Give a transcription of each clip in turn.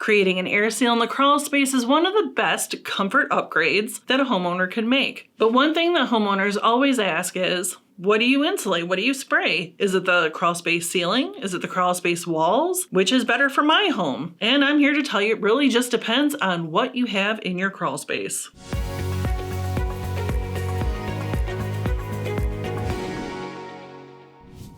Creating an air seal in the crawl space is one of the best comfort upgrades that a homeowner can make. But one thing that homeowners always ask is, what do you insulate? What do you spray? Is it the crawl space ceiling? Is it the crawl space walls? Which is better for my home? And I'm here to tell you it really just depends on what you have in your crawl space.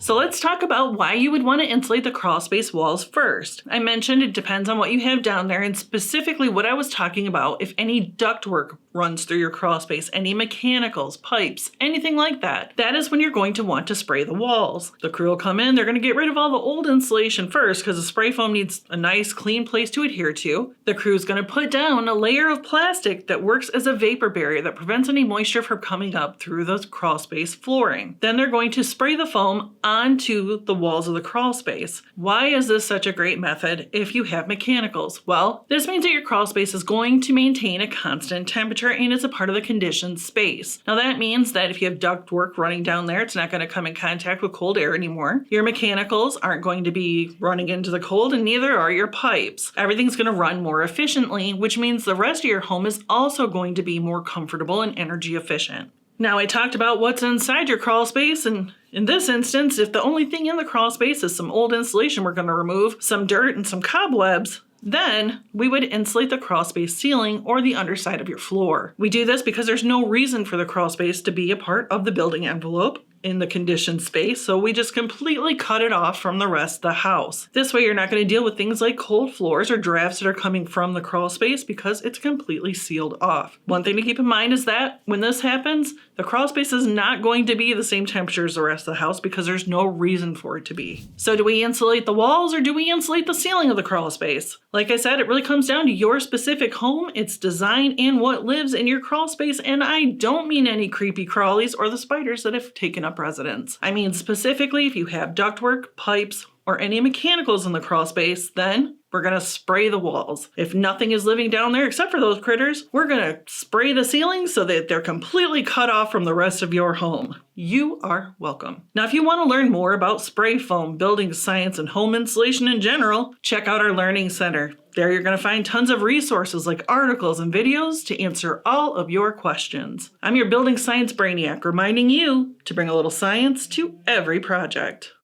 So let's talk about why you would want to insulate the crawl space walls first. I mentioned it depends on what you have down there, and specifically what I was talking about, if any ductwork runs through your crawl space, any mechanicals, pipes, anything like that, that is when you're going to want to spray the walls. The crew will come in, they're going to get rid of all the old insulation first because the spray foam needs a nice clean place to adhere to. The crew is going to put down a layer of plastic that works as a vapor barrier that prevents any moisture from coming up through the crawl space flooring. Then they're going to spray the foam onto the walls of the crawl space. Why is this such a great method if you have mechanicals? Well, this means that your crawl space is going to maintain a constant temperature and is a part of the conditioned space. Now that means that if you have ductwork running down there, it's not going to come in contact with cold air anymore. Your mechanicals aren't going to be running into the cold, and neither are your pipes. Everything's going to run more efficiently, which means the rest of your home is also going to be more comfortable and energy efficient. Now, I talked about what's inside your crawl space, and in this instance, if the only thing in the crawl space is some old insulation we're going to remove, some dirt and some cobwebs, then we would insulate the crawl space ceiling or the underside of your floor. We do this because there's no reason for the crawl space to be a part of the building envelope in the conditioned space, so we just completely cut it off from the rest of the house. This way you're not going to deal with things like cold floors or drafts that are coming from the crawl space because it's completely sealed off. One thing to keep in mind is that when this happens, the crawl space is not going to be the same temperature as the rest of the house because there's no reason for it to be. So do we insulate the walls or do we insulate the ceiling of the crawl space? Like I said, it really comes down to your specific home, its design, and what lives in your crawl space, and I don't mean any creepy crawlies or the spiders that have taken up residence. I mean specifically if you have ductwork, pipes, or any mechanicals in the crawl space, then we're going to spray the walls. If nothing is living down there except for those critters, we're going to spray the ceilings so that they're completely cut off from the rest of your home. You are welcome. Now, if you want to learn more about spray foam, building science, and home insulation in general, check out our Learning Center. There you're going to find tons of resources like articles and videos to answer all of your questions. I'm your building science brainiac, reminding you to bring a little science to every project.